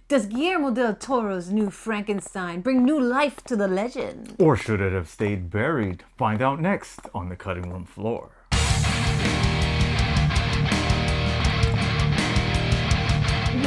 Does Guillermo del Toro's new Frankenstein bring new life to the legend? Or should it have stayed buried? Find out next on the cutting room floor.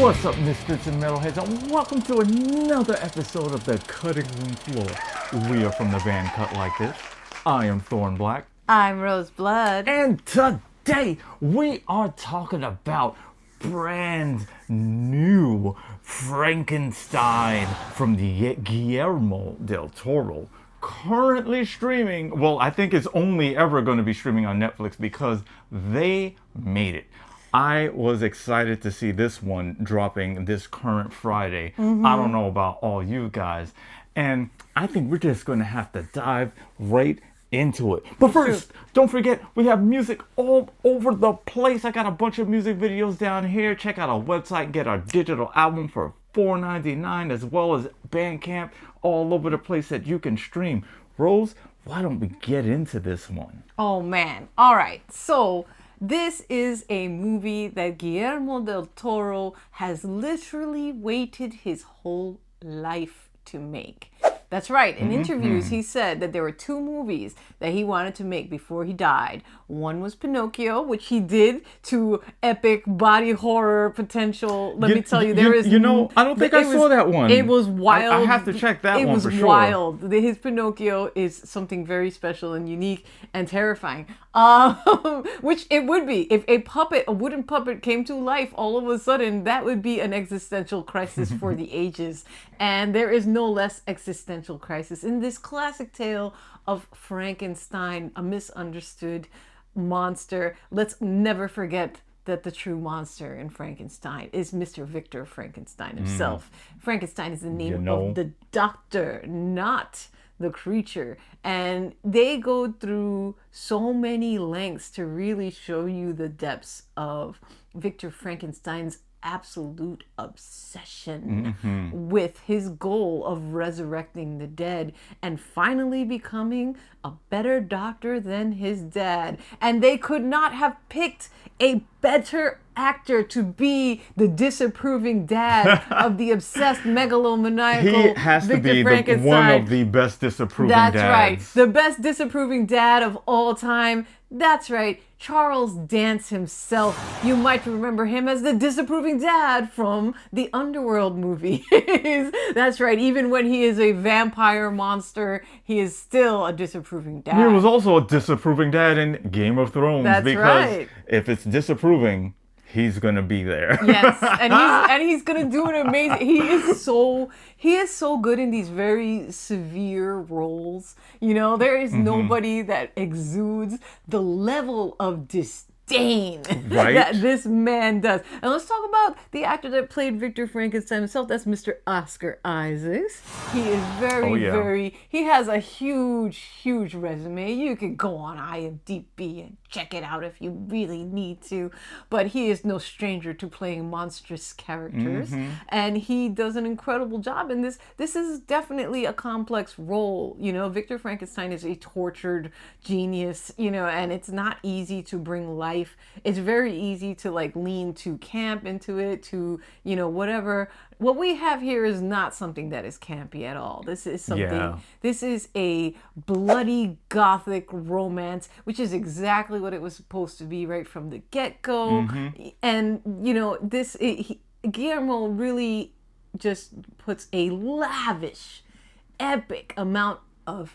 What's up, misfits and metalheads, and welcome to another episode of the cutting room floor. We are from the band Cut Like This. I am Thorn Black. I'm Roseblood. And today we are talking about brand new Frankenstein from the Guillermo del Toro. Currently streaming, well, I think it's only ever going to be streaming on Netflix because they made it. I was excited to see this one dropping this current Friday. I don't know about all you guys. And I think we're just going to have to dive right into it. But first, don't forget, we have music all over the place. I got a bunch of music videos down here. Check out our website and get our digital album for $4.99, as well as Bandcamp all over the place that you can stream. Rose, why don't we get into this one? Oh man. All right. So this is a movie that Guillermo del Toro has literally waited his whole life to make. That's right. In interviews, he said that there were two movies that he wanted to make before he died. One was Pinocchio, which he did to epic body horror potential. Let me tell you, there is... You know, I don't think I saw that one. It was wild. I have to check that one for sure. It was wild. His Pinocchio is something very special and unique and terrifying. Which it would be. If a wooden puppet came to life all of a sudden, that would be an existential crisis for the ages. And there is no less existential crisis in this classic tale of Frankenstein, a misunderstood monster. Let's never forget that the true monster in Frankenstein is Mr. Victor Frankenstein himself. Frankenstein is the name of the doctor, not the creature. And they go through so many lengths to really show you the depths of Victor Frankenstein's absolute obsession with his goal of resurrecting the dead and finally becoming a better doctor than his dad. And they could not have picked a better actor to be the disapproving dad of the obsessed megalomaniacal He has Victor to be Frankenstein. one of the best disapproving dads. That's right. The best disapproving dad of all time. That's right. Charles Dance himself. You might remember him as the disapproving dad from the Underworld movie. That's right. Even when he is a vampire monster, he is still a disapproving dad. He was also a disapproving dad in Game of Thrones. That's because right. if it's disapproving, he's gonna be there. Yes, and he's gonna do an amazing. He is so good in these very severe roles. You know, there is nobody that exudes the level of disdain that this man does. And let's talk about the actor that played Victor Frankenstein himself. That's Mr. Oscar Isaacs. He is very. He has a huge resume. You can go on IMDb and check it out if you really need to. But he is no stranger to playing monstrous characters. And he does an incredible job in this. This is definitely a complex role. You know, Victor Frankenstein is a tortured genius, you know, and it's not easy to bring life. It's very easy to like lean too camp into it, to, you know, whatever. What we have here is not something that is campy at all. This is something, this is a bloody Gothic romance, which is exactly what it was supposed to be right from the get-go. And, you know, Guillermo really just puts a lavish, epic amount of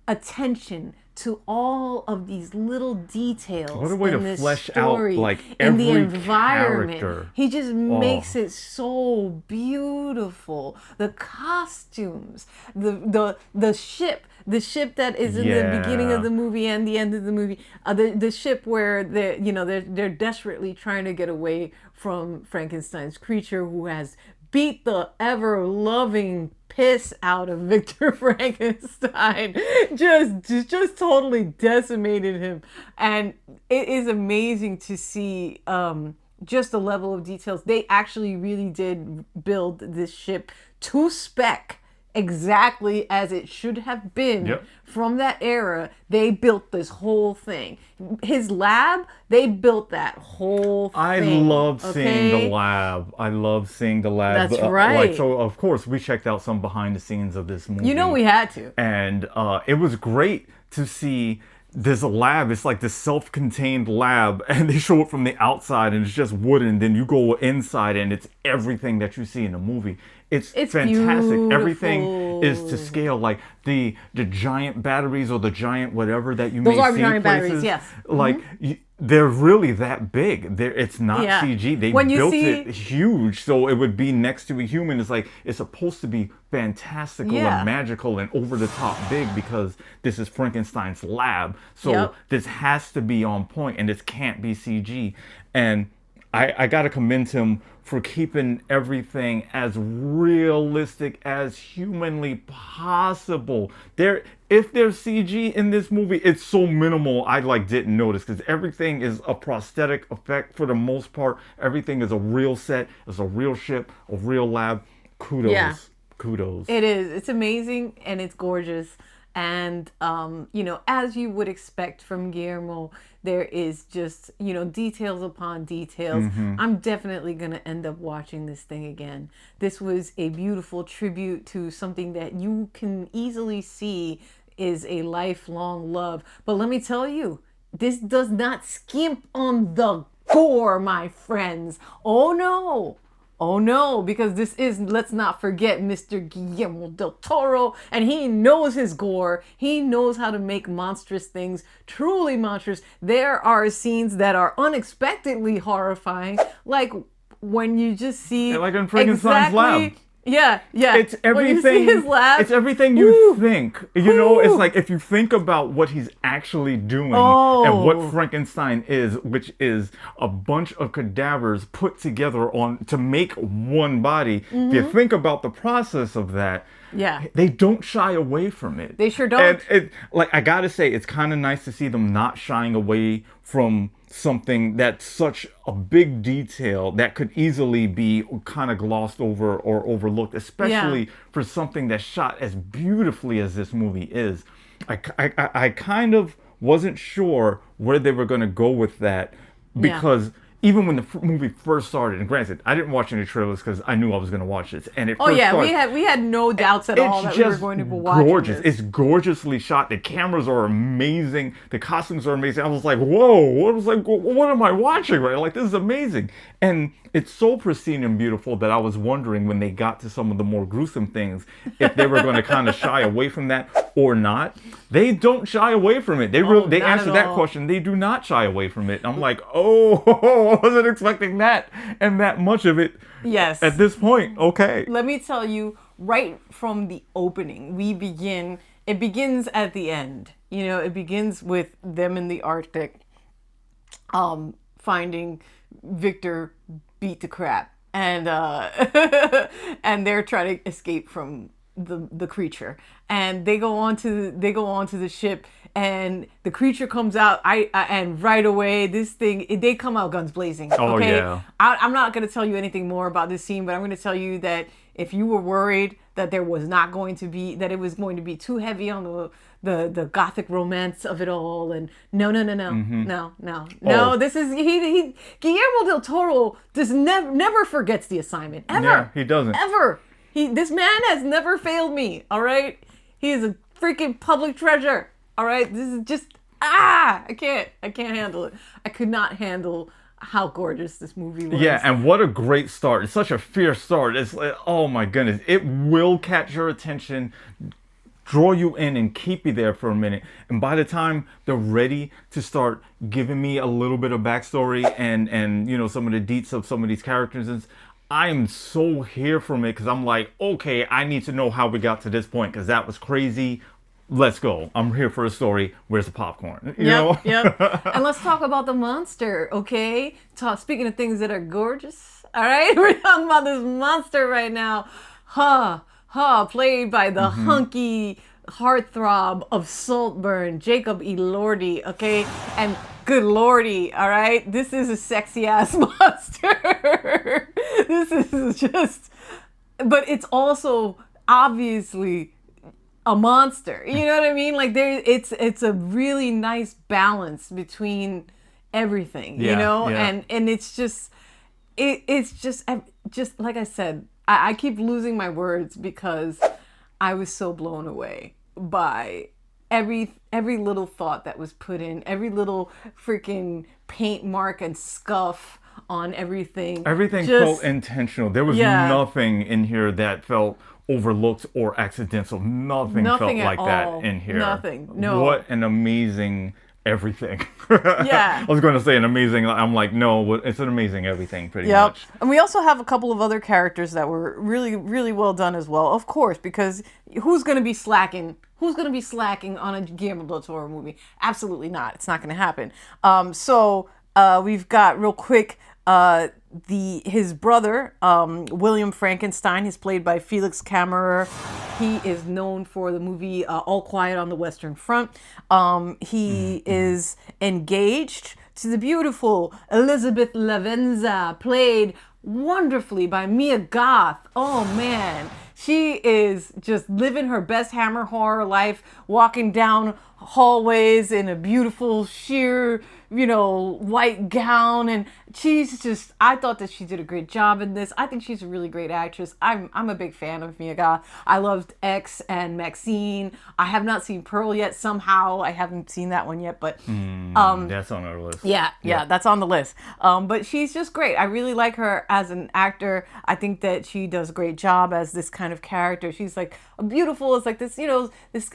attention to all of these little details. What a way in to this flesh story, out like in every the environment. character. He just makes it so beautiful. The costumes, the ship that is in the beginning of the movie and the end of the movie. The ship where they're desperately trying to get away from Frankenstein's creature, who has beat the ever-loving piss out of Victor Frankenstein. Just totally decimated him. And it is amazing to see just the level of details. They actually really did build this ship to spec exactly as it should have been Yep. from that era. They built this whole thing. His lab, they built that whole I thing. love seeing the okay? lab. I love seeing the lab. That's Like, right. so of course, we checked out some behind the scenes of this movie. You know we had to. And it was great to see this lab. It's like this self-contained lab, and they show it from the outside, and it's just wooden. Then you go inside, and it's everything that you see in the movie. It's fantastic. Beautiful. Everything is to scale, like the giant batteries or the giant whatever that you Those may are see giant batteries, places. yes. Like they're really that big. It's not Yeah. CG. They When you built see- it huge, so it would be next to a human. It's like it's supposed to be fantastical Yeah. and magical and over the top big because this is Frankenstein's lab. So Yep. this has to be on point, and this can't be CG. And I gotta commend him for keeping everything as realistic as humanly possible. If there's CG in this movie, it's so minimal I didn't notice, because everything is a prosthetic effect for the most part. Everything is a real set, it's a real ship, a real lab. Kudos. Yeah. Kudos. It is. It's amazing and it's gorgeous. And, as you would expect from Guillermo, there is just, details upon details. I'm definitely going to end up watching this thing again. This was a beautiful tribute to something that you can easily see is a lifelong love. But let me tell you, this does not skimp on the gore, my friends. Oh, no. Oh no, because this is, let's not forget, Mr. Guillermo del Toro, and he knows his gore. He knows how to make monstrous things truly monstrous. There are scenes that are unexpectedly horrifying, like when you just see, like in Frankenstein's lab. Yeah. It's When you everything. see his lab, It's everything you think. It's like if you think about what he's actually doing and what Frankenstein is, which is a bunch of cadavers put together to make one body. If you think about the process of that, they don't shy away from it. They sure don't. And I gotta say, it's kind of nice to see them not shying away from something that's such a big detail that could easily be kind of glossed over or overlooked, especially for something that's shot as beautifully as this movie is. I kind of wasn't sure where they were going to go with that, because even when the movie first started, and granted, I didn't watch any trailers because I knew I was going to watch this, and it first started, we had no doubts at all that we were going to be watching gorgeous. this. It's gorgeously shot. The cameras are amazing. The costumes are amazing. I was like, whoa! I was like, what am I watching? Right? Like, this is amazing. And it's so pristine and beautiful that I was wondering when they got to some of the more gruesome things if they were going to kind of shy away from that or not. They don't shy away from it. They answered that question. They do not shy away from it. I'm like, I wasn't expecting that and that much of it. Yes. At this point, okay. Let me tell you, right from the opening, it begins at the end. It begins with them in the Arctic, finding Victor beat to crap, and and they're trying to escape from the creature, and they go onto the ship, and the creature comes out. And right away, they come out guns blazing. Oh, okay? yeah. I'm not going to tell you anything more about this scene, but I'm going to tell you that if you were worried that it was going to be too heavy on the Gothic romance of it all, and no. This is he Guillermo del Toro just never forgets the assignment ever. Yeah, he doesn't ever. This man has never failed me. All right, he is a freaking public treasure. All right, this is just I can't handle it. I could not handle how gorgeous this movie was. Yeah, and what a great start. It's such a fierce start. It's like, oh my goodness. It will catch your attention, draw you in, and keep you there for a minute. And by the time they're ready to start giving me a little bit of backstory and some of the deets of some of these characters, I am so here from it, because I'm like, okay, I need to know how we got to this point, because that was crazy. Let's go. I'm here for a story. Where's the popcorn? You know? Yep. And let's talk about the monster, okay? Speaking of things that are gorgeous, all right? We're talking about this monster right now. Played by the hunky heartthrob of Saltburn, Jacob Elordi, okay? And good lordy, all right? This is a sexy ass monster. This is just, but it's also obviously a monster. You know what I mean? Like it's a really nice balance between everything, you Yeah, know? yeah. And it's just like I said, I keep losing my words because I was so blown away by every little thought that was put in, every little freaking paint mark and scuff on everything. Everything Just, felt intentional. There was yeah, nothing in here that felt overlooked or accidental. Nothing felt nothing at like that all. in here. Nothing. No. What an amazing everything. Yeah. I was going to say an amazing. I'm like, no, it's an amazing everything, pretty Yep. much. And we also have a couple of other characters that were really, really well done as well. Of course, because who's going to be slacking? Who's going to be slacking on a Guillermo del Toro movie? Absolutely not. It's not going to happen. We've got real quick his brother, William Frankenstein. He's played by Felix Kammerer. He is known for the movie All Quiet on the Western Front. He is engaged to the beautiful Elizabeth Lavenza, played wonderfully by Mia Goth. Oh man, she is just living her best Hammer horror life, walking down hallways in a beautiful sheer, white gown, and I thought that she did a great job in this. I think she's a really great actress. I'm a big fan of Mia Goth. I loved X and Maxine. I have not seen Pearl yet. Somehow I haven't seen that one yet, but That's on our list. yeah, that's on the list. But she's just great. I really like her as an actor. I think that she does a great job as this kind of character. She's like beautiful. It's like this,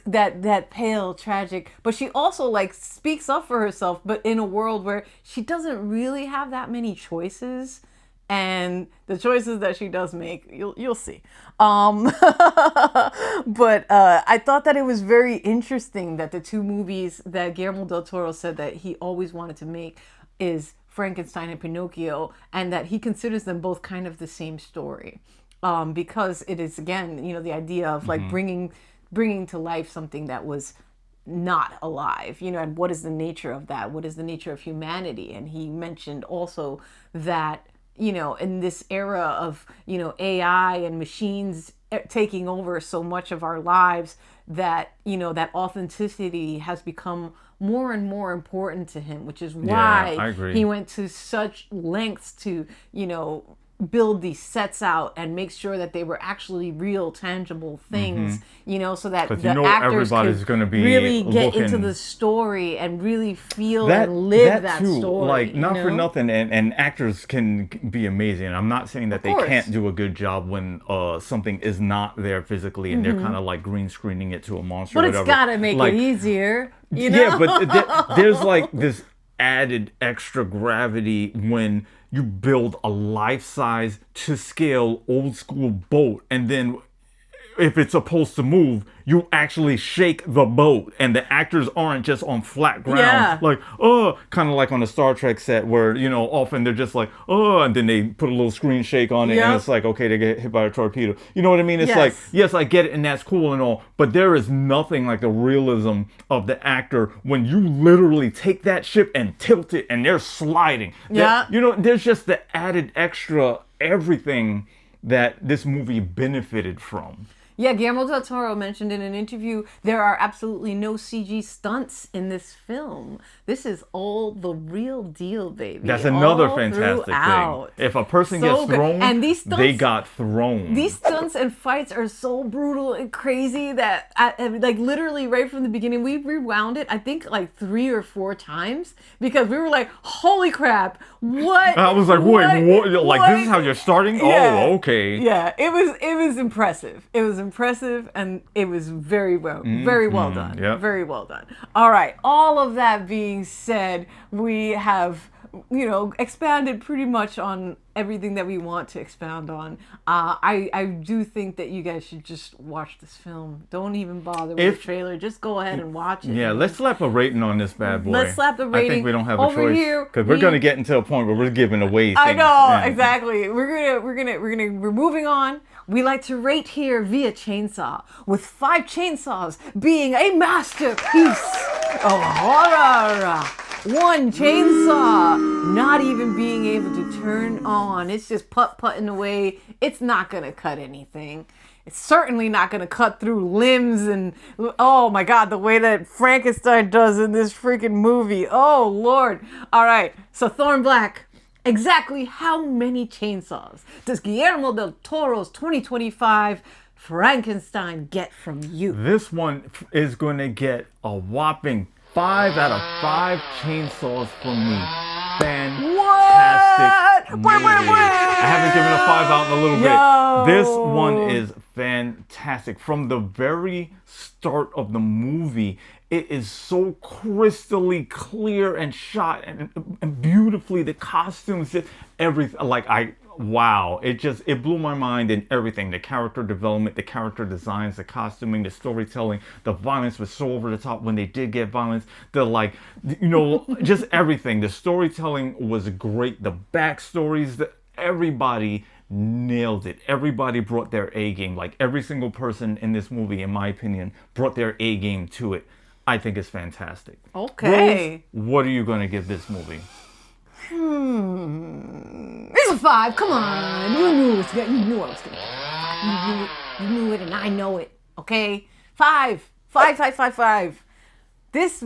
that pale, tragic. But she also like speaks up for herself, but in a world where she doesn't really have that many choices. And the choices that she does make, you'll see. But I thought that it was very interesting that the two movies that Guillermo del Toro said that he always wanted to make is Frankenstein and Pinocchio, and that he considers them both kind of the same story, because it is again, the idea of like bringing to life something that was not alive, and what is the nature of that? What is the nature of humanity? And he mentioned also that in this era of, AI and machines taking over so much of our lives, that, that authenticity has become more and more important to him, which is why I agree. he went to such lengths to, build these sets out and make sure that they were actually real, tangible things, so that the actors everybody's could gonna be really get looking into the story and really feel and live that too, story. Like, not for nothing, and actors can be amazing. I'm not saying that they can't do a good job when something is not there physically and they're kind of like green screening it to a monster. But or it's whatever. gotta make it easier, Yeah, but there's like this added extra gravity when you build a life-size to scale old school boat, and then if it's supposed to move, you actually shake the boat, and the actors aren't just on flat ground, like, kind of like on a Star Trek set where, often they're just like, and then they put a little screen shake on it, and it's like, okay, they get hit by a torpedo. You know what I mean? It's like, yes, I get it, and that's cool and all, but there is nothing like the realism of the actor when you literally take that ship and tilt it, and they're sliding. There's just the added extra everything that this movie benefited from. Yeah, Guillermo del Toro mentioned in an interview there are absolutely no CG stunts in this film. This is all the real deal, baby. That's another fantastic thing. If a person gets thrown, and these stunts, they got thrown. These stunts and fights are so brutal and crazy that, like, literally right from the beginning, we rewound it, I think, like 3 or 4 times, because we were like, holy crap, what? I was like, wait, what? Like, this is how you're starting? Yeah. Oh, okay. Yeah, it was impressive. It was impressive, and it was very well done. Yep. Very well done. All right, all of that being said, we have expanded pretty much on everything that we want to expound on. I do think that you guys should just watch this film. Don't even bother with the trailer. Just go ahead and watch it. Yeah, let's slap a rating on this bad boy. Let's slap the rating. I think we don't have a Over choice here, because we're gonna get into a point where we're giving away things. I know, exactly. We're moving on. We like to rate here via chainsaw, with 5 chainsaws being a masterpiece of horror. One chainsaw, not even being able to turn on. It's just putt-putting away. It's not going to cut anything. It's certainly not going to cut through limbs and, oh my God, the way that Frankenstein does in this freaking movie. Oh, Lord. All right, so Thorn Black, exactly how many chainsaws does Guillermo del Toro's 2025 Frankenstein get from you? This one is going to get a whopping 5 out of 5 chainsaws from me. Fantastic movie. I haven't given a 5 out in a little bit. This one is fantastic. From the very start of the movie, it is so crystally clear and shot and beautifully. The costumes, everything. Wow, it blew my mind in everything. The character development, the character designs, the costuming, the storytelling, the violence was so over the top when they did get violence. Just everything. The storytelling was great. The backstories, everybody nailed it. Everybody brought their A game. Like every single person in this movie, in my opinion, brought their A game to it. I think it's fantastic. Okay. Rose, what are you going to give this movie? It's a 5. Come on. You knew I was gonna. You knew it, and I know it. Okay. 5. 5, 5, 5, 5. This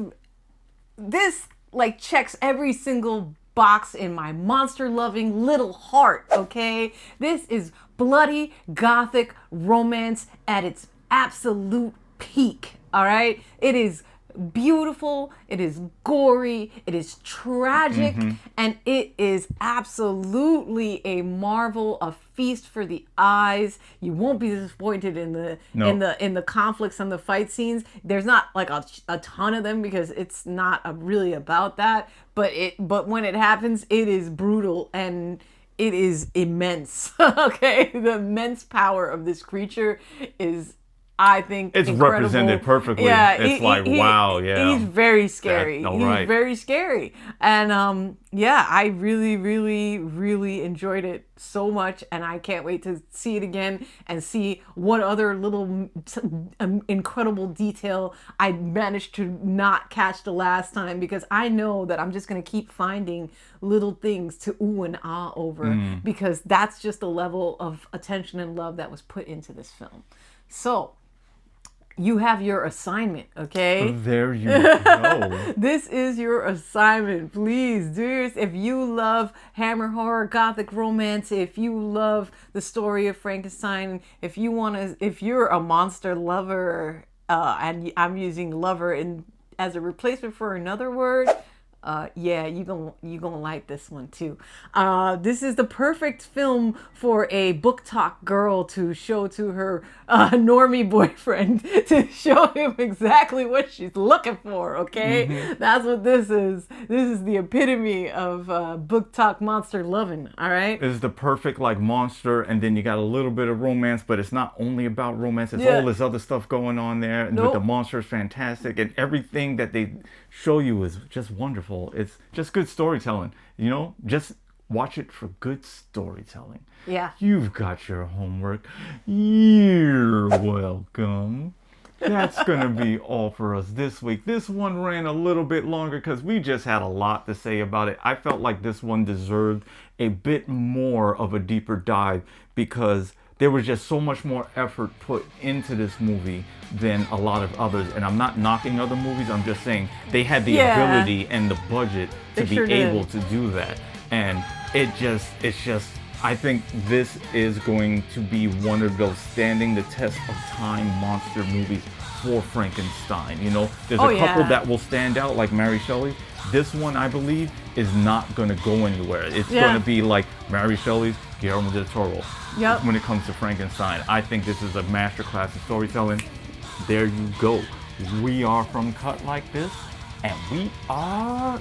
like checks every single box in my monster-loving little heart. Okay. This is bloody gothic romance at its absolute peak. All right. It is beautiful, it is gory, it is tragic, and it is absolutely a marvel, a feast for the eyes. You won't be disappointed in the conflicts and the fight scenes. There's not like a ton of them because it's not really about that, but when it happens, it is brutal and it is immense. Okay, the immense power of this creature is, I think, it's incredible. Represented perfectly. Yeah, it's wow, yeah. He's very scary. He's very scary. And yeah, I really, really, really enjoyed it so much, and I can't wait to see it again and see what other little incredible detail I managed to not catch the last time, because I know that I'm just gonna keep finding little things to ooh and ah over, because that's just the level of attention and love that was put into this film. So you have your assignment, okay? There you go. This is your assignment. Please do yours. If you love Hammer horror, gothic romance, if you love the story of Frankenstein, if you're a monster lover, and I'm using lover as a replacement for another word, yeah, you gonna like this one too. This is the perfect film for a book talk girl to show to her normie boyfriend, to show him exactly what she's looking for. Okay, that's what this is. This is the epitome of book talk monster loving. All right, this is the perfect like monster, and then you got a little bit of romance, but it's not only about romance. It's all this other stuff going on there, and with the monster is fantastic, and everything that they show you is just wonderful. It's just good storytelling, just watch it for good storytelling. Yeah, you've got your homework. You're welcome. That's gonna be all for us this week. This one ran a little bit longer because we just had a lot to say about it. I felt like this one deserved a bit more of a deeper dive because there was just so much more effort put into this movie than a lot of others. And I'm not knocking other movies, I'm just saying they had the ability and the budget to be able to do that. And it's just, I think this is going to be one of those standing the test of time monster movies for Frankenstein. There's a couple that will stand out, like Mary Shelley. This one, I believe, is not going to go anywhere. It's going to be like Mary Shelley's Guillermo del Toro. Yep. When it comes to Frankenstein, I think this is a masterclass in storytelling. There you go. We are from Cut Like This, and we are...